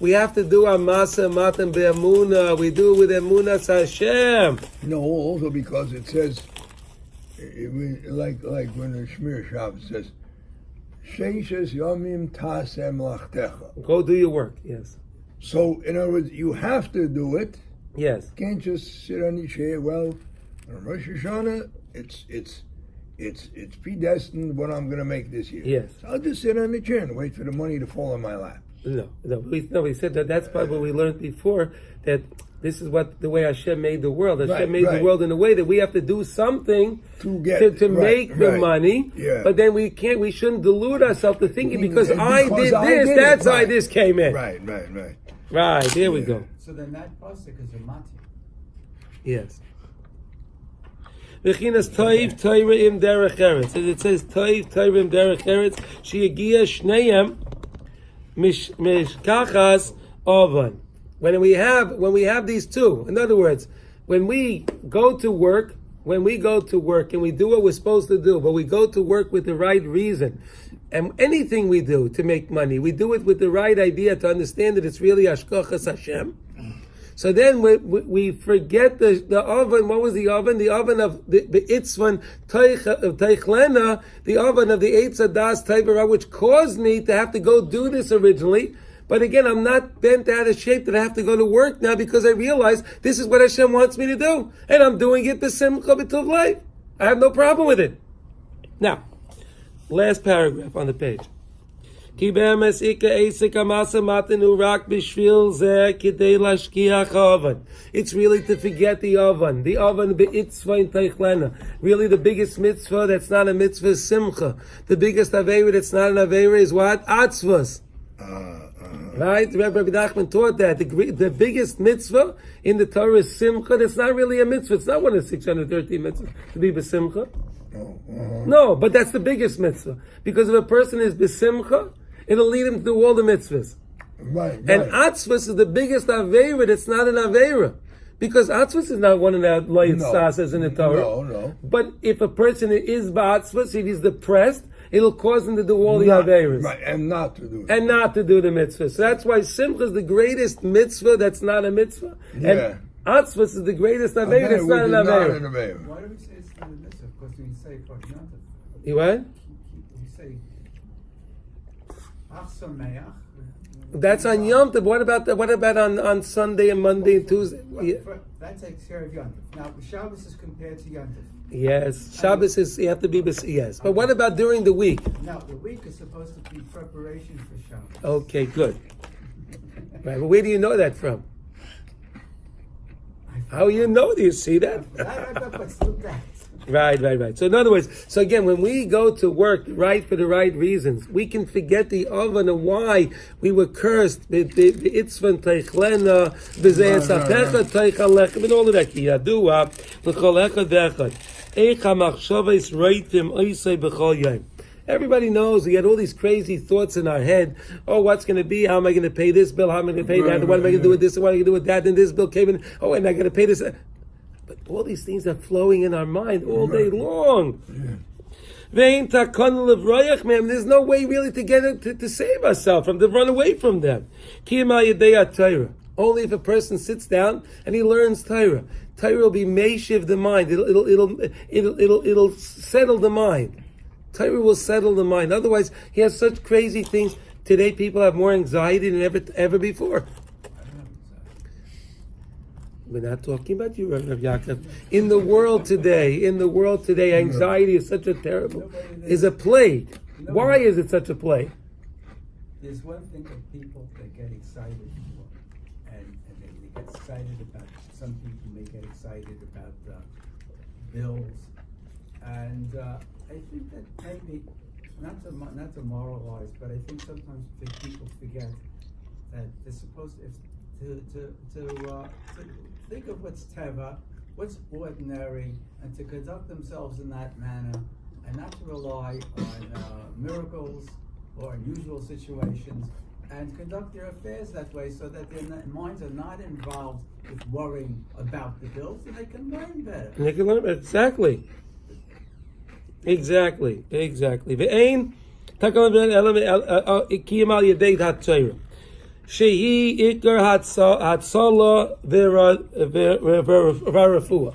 We have to do our masa matan be'emuna. We do it with emunas Hashem. No, also because it says, like when the Shmir Shabbos says, Sheishes Yomim Tasem Lachtecha. Go do your work. Yes. So, in other words, you have to do it. Yes. You can't just sit on your chair. Well, on Rosh Hashanah, it's predestined what I'm going to make this year. Yes. So I'll just sit on the chair and wait for the money to fall in my lap. No. We said that's probably what we learned before, that this is the way Hashem made the world. Hashem made the world in a way that we have to do something to make the money. Yeah. But then we shouldn't delude ourselves to thinking because I did this, that's why this came in. Right. Right, there we go. So then that pasuk is a mati. Yes. Bechinas toiv toira im derech eretz. It says toiv toira im derech eretz. Sheyagia shneim mishkachas ovan. When we have these two, in other words, when we go to work and we do what we're supposed to do, but we go to work with the right reason, and anything we do to make money, we do it with the right idea to understand that it's really Hashkochas Hashem. So then we forget the oven. What was the oven? The oven of the Itzvan Teichlena, the oven of the Eitz Adas Teivara, which caused me to have to go do this originally. But again, I'm not bent out of shape that I have to go to work now because I realize this is what Hashem wants me to do. And I'm doing it b'simcha b'tov life. I have no problem with it. Now, last paragraph on the page. It's really to forget the oven. The oven be'itzva teichlena. Really the biggest mitzvah that's not a mitzvah is simcha. The biggest aveira that's not an aveira is what? Atzvas. Right? Rabbi Nachman taught that. The biggest mitzvah in the Torah is simcha. That's not really a mitzvah. It's not one of the 613 mitzvahs to be b'simcha. No, but that's the biggest mitzvah. Because if a person is b'simcha, it'll lead him to do all the mitzvahs. Right. And atzvus is the biggest aveira that's not an aveira. Because atzvus is not one of the light sasas in the Torah. No. But if a person is ba'atzvus, if he's depressed, it'll cause him to do all the aveiras. Right, and not to do it. And not to do the mitzvah. So that's why simcha is the greatest mitzvah that's not a mitzvah. Yeah. And atzvus is the greatest aveira that's not an aveira. Why do we say it's not a mitzvah? Because we say for You what? we say That's on Yom Tov. What about on Sunday and Monday and Tuesday? That takes care of Yom Tov. Now, Shabbos is compared to Yom Tov. Yes, Shabbos is, you have to be, yes. But what about during the week? Now, the week is supposed to be preparation for Shabbos. Okay, good. Right, but where do you know that from? How you know? Do you see that? Right. So in other words, so again, when we go to work right for the right reasons, we can forget the oven and why we were cursed. The itzvan teichlena, b'zeyasatecha teichalech, and all of that. Ki yadua l'chol echad v'echad. Eich hamachshavos reitim oisei b'chol yom. Everybody knows we had all these crazy thoughts in our head. Oh, what's going to be? How am I going to pay this bill? How am I going to pay that? What am I going to do with this? What am I going to do with that? And this bill came in. Oh, and I got to pay this. But all these things are flowing in our mind all day long. There's no way really to get it, to save ourselves from to run away from them. Only if a person sits down and he learns Torah. Torah will be meishiv the mind. It'll settle the mind. Torah will settle the mind. Otherwise, he has such crazy things. Today, people have more anxiety than ever before. We're not talking about you, Rav Yaakov. In the world today, anxiety is such a terrible, is a plague. Why is it such a plague? There's one thing that people that get excited for, and they get excited about. Some people may get excited about bills, and I think that maybe not to moralize, but I think sometimes people forget that they're supposed to think of what's teva, what's ordinary, and to conduct themselves in that manner, and not to rely on miracles or unusual situations, and conduct their affairs that way, so that their minds are not involved with worrying about the bills, and they can learn better. And they can learn better. Exactly. Ve'ein takal kiyam al yedei haTorah. Shehi ikar hatzala v'rafua.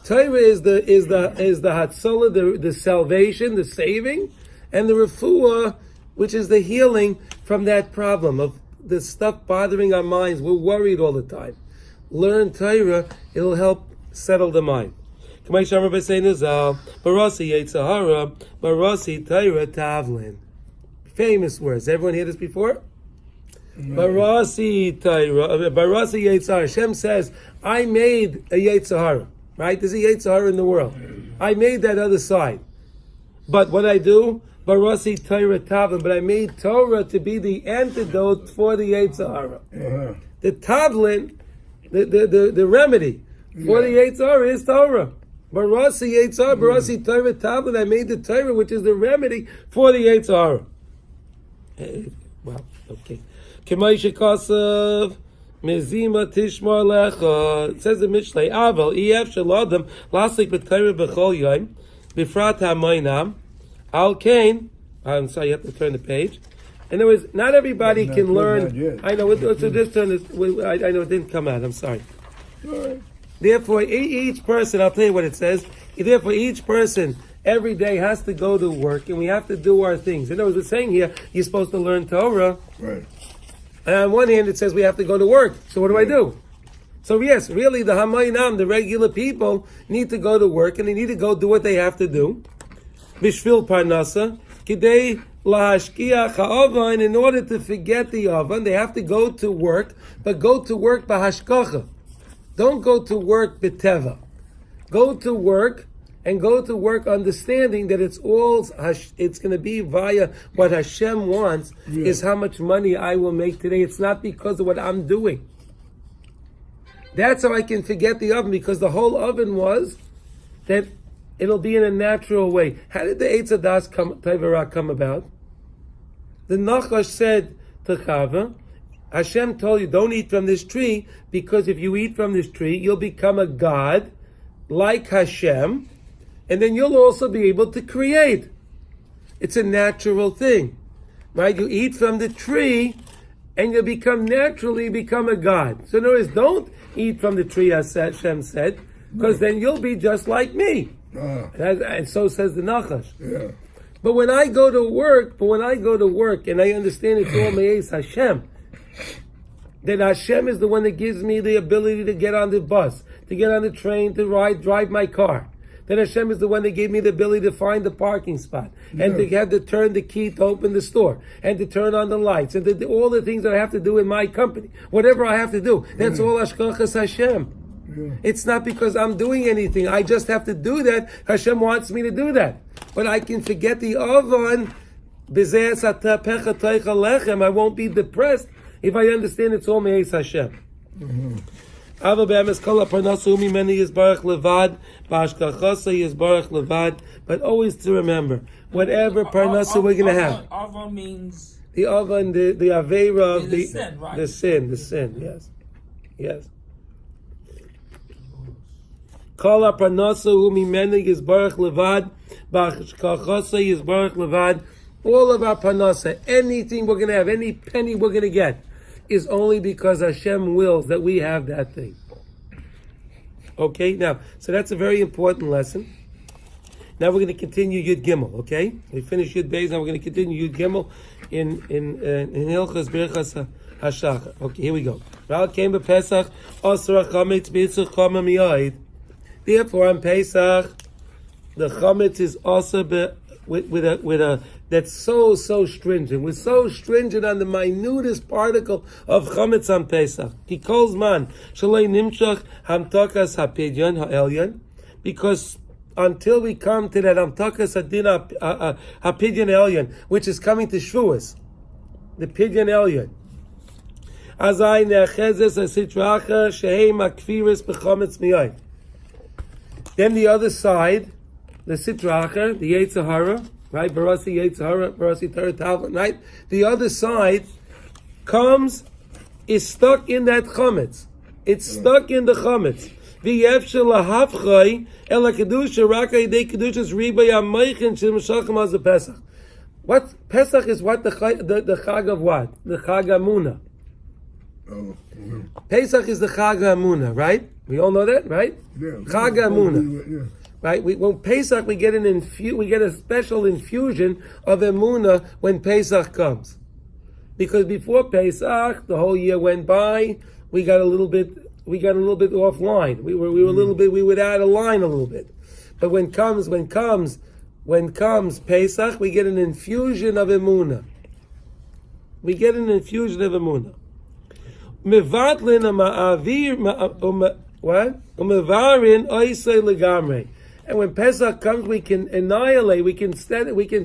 Torah is the hatzala, the salvation, the saving, and the refuah, which is the healing from that problem of the stuff bothering our minds. We're worried all the time. Learn Torah; it'll help settle the mind. Famous words. Everyone heard this before? Barasi Yetzahara. Hashem says, I made a Yetzahara. Right? There's a Yetzahara in the world. I made that other side. But what I do? Barasi Torah Tavlin. But I made Torah to be the antidote for the Yetzahara. The Tavlin, the remedy for the Yetzahara is Torah. Barasi Yetzahara, Barasi Torah Tavlin. I made the Torah, which is the remedy for the Yetzahara. Well, okay. K'may shekasav mezima tishmar lecha. It says in Mishlei, Aval ef shaladam lasik b'Torah b'chol yom b'frat ha'maynam al kain. I'm sorry, you have to turn the page. In other words, not everybody can learn. I know. So just turn this. I know it didn't come out. I'm sorry. Therefore, each person, I'll tell you what it says. Therefore, each person every day has to go to work, and we have to do our things. In other words, it's saying here, you're supposed to learn Torah. Right. And on one hand, it says we have to go to work. So what do I do? So yes, really, the Hamayinam, the regular people, need to go to work, and they need to go do what they have to do. Bishvil Parnasa, Kidei Lahashkiach Ha'ovan, in order to forget the oven, they have to go to work, but go to work Bahashkacha. Don't go to work B'teva. Go to work, and go to work understanding that it's going to be via what Hashem wants, is how much money I will make today. It's not because of what I'm doing. That's how I can forget the oven, because the whole oven was that it'll be in a natural way. How did the Eitz Hadas Tevara come about? The Nachash said to Chava, Hashem told you, don't eat from this tree, because if you eat from this tree, you'll become a god like Hashem, and then you'll also be able to create. It's a natural thing, right? You eat from the tree, and you'll naturally become a god. So in other words, don't eat from the tree, as Hashem said, because then you'll be just like me. And so says the Nachash. Yeah. But when I go to work, and I understand it's all Me'ez Hashem, then Hashem is the one that gives me the ability to get on the bus, to get on the train, to drive my car. Then Hashem is the one that gave me the ability to find the parking spot, and to have to turn the key to open the store, and to turn on the lights, and to do all the things that I have to do in my company. Whatever I have to do, that's all Hashgachas Hashem. It's not because I'm doing anything. I just have to do that. Hashem wants me to do that. But I can forget the Avon. I won't be depressed if I understand it's all Me'ez Hashem. But always to remember, whatever parnasa we're going to have. Ava means the Avon, the Aveira of the sin, right? The sin, yes. Kol parnasa umimeni yizbarach levad, b'hashgachasa yizbarach levad. All of our parnasa, anything we're going to have, any penny we're going to get, is only because Hashem wills that we have that thing. Okay, now, so that's a very important lesson. Now we're going to continue Yud Gimel, okay? We finished Yud Beis, now we're going to continue Yud Gimel in Hilchos Birchos Hashacher. Okay, here we go. Came Pesach, Osra Chametz B'Yitzchak Chama Miyad. Therefore, on Pesach, the Chametz is also with a that's so stringent. We're so stringent on the minutest particle of chametz on Pesach. He calls man shalei nimshach hamtakas hapidyon ha'elyon, because until we come to that hamtakas hadin hapidyon elyon, which is coming to Shavuos, the pidyon elyon. Azai ne'achezes asitracha shehei makfiris b'chametz miyay. Then the other side, the sitracha, the Yetzer Hara, right? Barasi Yetzer Hara, Barasi Teretavot, right? The other side is stuck in that chametz. It's stuck in the chametz. V'yef shelahavchay ela kedusha raka yidei kedushas riba yamaychin shemashachem az Pesach. What Pesach is? What the chag of what? The chag Amunah. Pesach is the chag Amunah, right? We all know that, right? Chag Amunah. Right? When Pesach, we get a special infusion of Emunah when Pesach comes. Because before Pesach, the whole year went by, we got a little bit offline. We would add a line a little bit. But when comes Pesach, we get an infusion of Emunah. And when Pesach comes, we can annihilate, we can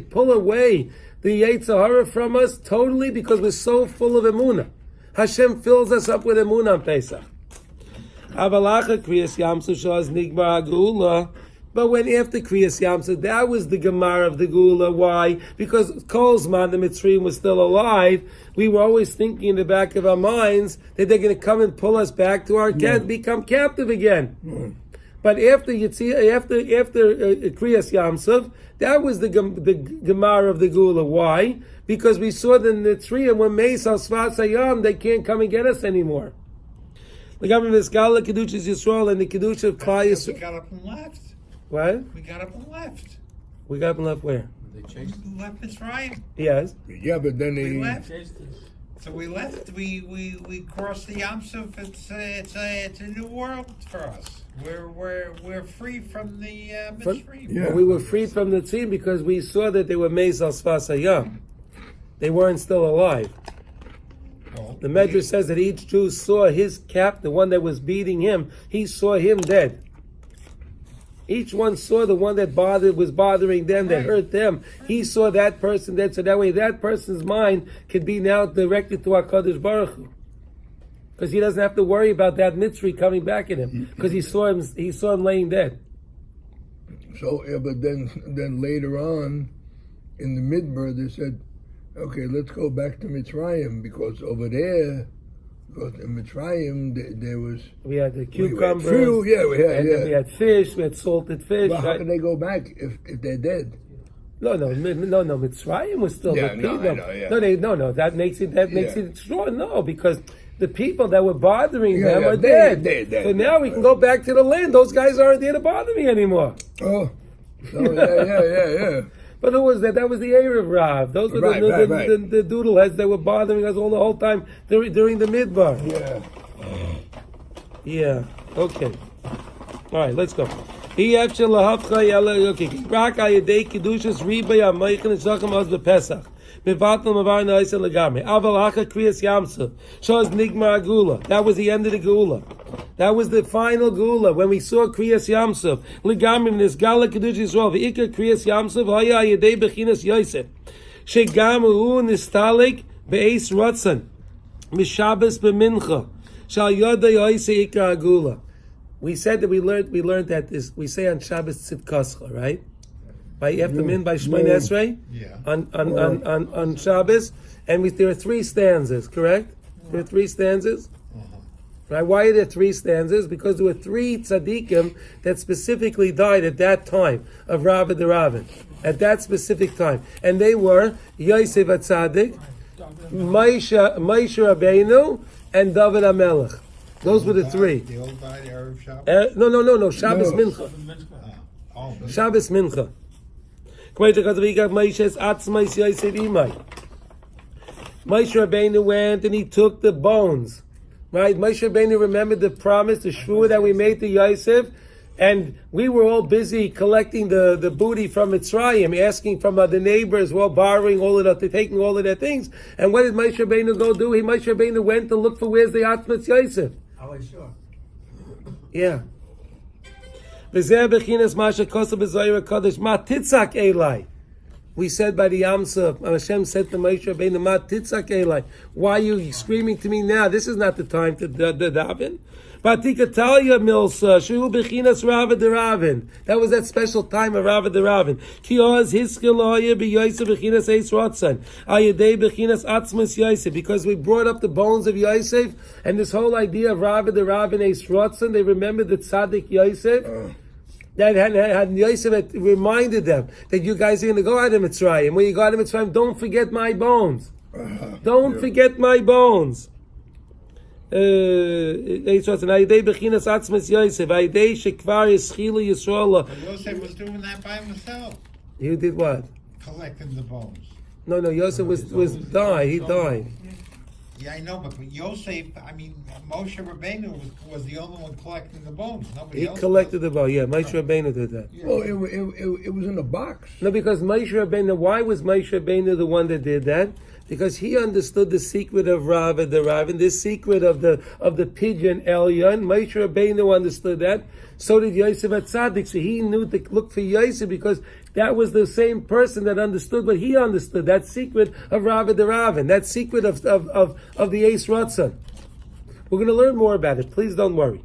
pull away the Yetzer Hara from us totally, because we're so full of Emunah. Hashem fills us up with Emunah on Pesach. But when after Kriyas Yamsuf, that was the Gemara of the Gula. Why? Because Kolzman, the Mitzrayim, was still alive. We were always thinking in the back of our minds that they're going to come and pull us back to our become captive again. But after Kriyas Yamsuf, that was the Gemara of the Gula. Why? Because we saw the Mitzrayim when Meis al Svat Sayam, they can't come and get us anymore. The government of Skala, Kedushas Yisrael, and the Kedusha of Klal Yisrael. We got up and left. What? We got up and left. We got up and left where? They chased us. Left Mitzrayim. Yes. Yeah, but then We left. So we left. We crossed the Yamsuf. It's a new world for us. We're free from the Mitzrayim. Yeah. We were freed from the Tzim because we saw that they were Meis al Sfas Hayam. They weren't still alive. The Medrash says that each Jew saw his cap, the one that was beating him, he saw him dead. Each one saw the one that was bothering them, that hurt them. He saw that person dead, so that way that person's mind could be now directed to HaKadosh Baruch Hu. Because he doesn't have to worry about that Mitzri coming back at him, because he saw him laying dead. So, yeah, but then later on, in the Midbar, they said, okay, let's go back to Mitzrayim, because over there, because in Mitzrayim, there was... We had the cucumbers. We had fish, we had salted fish. But how can they go back if they're dead? No, Mitzrayim was still the people. No, that makes it strong. No, because the people that were bothering them are dead. So now we can go back to the land. Those guys aren't there to bother me anymore. Oh, so yeah. But who was that? That was the Erev Rav. Those were Right. the doodle heads that were bothering us all the whole time during the midbar. Yeah. Yeah. Okay. All right. Let's go. Okay. Rak ayedei kedushas ribay amaychen eshachem az bepesach. Mevatel mavar na'isa legame. Aval hacha kriyas yamsuf. Shows nigmar agula. That was the end of the geula. That was the final geula when we saw kriyas yamsuf. Legame nisgala kedush Yisrael. Ve'ikar kriyas yamsuf haya ayedei bechinas Yosef. Shegamu hu nistalik be'eis ratzon. Mishabes b'mincha. Shal yodei oise ikar agula. We said that we learned that this, we say on Shabbos Tzidkascha, right? By after min by Shemon Esrei, Yeah. on Shabbos, and there are 3 stanzas, correct? There are 3 stanzas, right? Why are there 3 stanzas? Because there were 3 tzaddikim that specifically died at that time of Rabbi the Ravin, at that specific time, and they were Yosef HaTzadik, Moshe Rabbeinu, and David HaMelech. Those were the 3. They all died Erev Shabbos? No. Shabbos No. Mincha. Oh, Shabbos Mincha. Moshe Rabbeinu went and he took the bones. Right? Moshe Rabbeinu remembered the promise, the shvua that we made to Yosef, and we were all busy collecting the booty from Mitzrayim, asking from the neighbors, well, borrowing all of that, taking all of their things. And what did Moshe Rabbeinu go do? Moshe Rabbeinu went to look for where's the Atmas Yosef. I was sure. Yeah. We said by the Yamsuf, Hashem said to Moshe Rabbeinu, Ma titzak Eli. Why are you screaming to me now? This is not the time to daven. Batikatalia milsa, shu bechinas Rava de Ravin. That was that special time of Rava de Ravin. Kioz hiskiloya be Yosef bechinas eis rotzan. Ayedei bechinas atzmas Yosef. Because we brought up the bones of Yosef, and this whole idea of Rava de Ravin eis rotzan, they remembered the tzaddik Yosef. That had Yosef had reminded them that you guys are going to go out of Mitzrayim. When you go out of Mitzrayim, don't forget my bones. Don't forget my bones. Yosef was doing that by himself. He did what? Collecting the bones. No, Yosef was died. He died. Yeah, I know, but Yosef, Moshe Rabbeinu was the only one collecting the bones. Nobody He else collected the bones. Yeah, Moshe Rabbeinu did that. Well, it was in a box. No, because Moshe Rabbeinu. Why was Moshe Rabbeinu the one that did that? Because he understood the secret of Rav and the Ravin, this secret of the pigeon Elyon. Moshe Rabbeinu understood that. So did Yosef HaTzadik. So he knew to look for Yosef because that was the same person that understood what he understood. That secret of Rav and the Ravin. That secret of the Eis Ratzon. We're going to learn more about it. Please don't worry.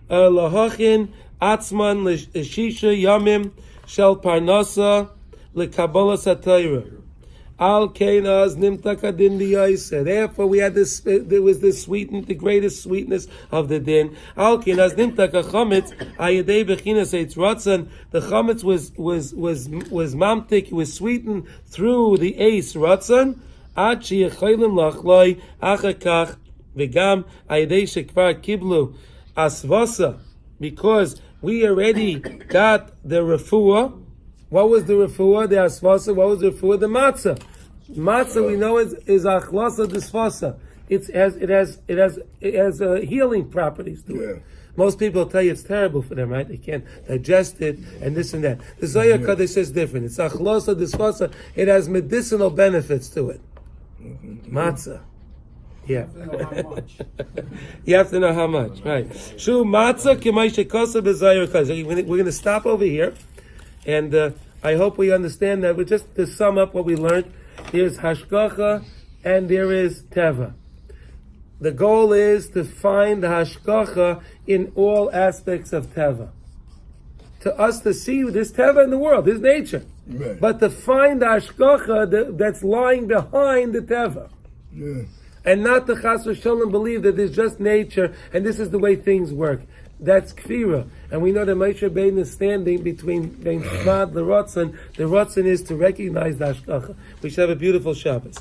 Lahachin atzman l'shisha yamim shel parnasa l'kabbalah satayra. Al keinas nimtaka din b'yoseh. Therefore, we had this. There was this sweetness, the greatest sweetness of the din. Al keinas nimtaka chametz ayedei bechinas eitz ratzon. The chametz was mamtik. It was sweetened through the eis ratzon. Ad sheyecholim lachloi achakach v'gam ayedei shekvar kiblu asvasa. Because we already got the refuah. What was the refuah? The asvasa. What was the refuah? The matzah. Matzah we know is achlasa disfasa. It has healing properties to it. Most people tell you it's terrible for them, right? They can't digest it and this and that. The Zohar Kodesh says different. It's achlasa disfasa. It has medicinal benefits to it. Matzah. Yeah. You have to know how much, right? Shu matzah k'maishe kosa b'Zohar Kodesh. We're going to stop over here. And I hope we understand that. But just to sum up what we learned, there's hashgacha and there is teva. The goal is to find the hashgacha in all aspects of teva. To us to see this teva in the world, this nature. Right. But to find the hashgacha that's lying behind the teva. Yeah. And not to chas v'sholem believe that there's just nature and this is the way things work. That's kfira. And we know that Moshe Rabbeinu is standing between Shmad the Ratzon. The Ratzon is to recognize the Hashgacha. We should have a beautiful Shabbos.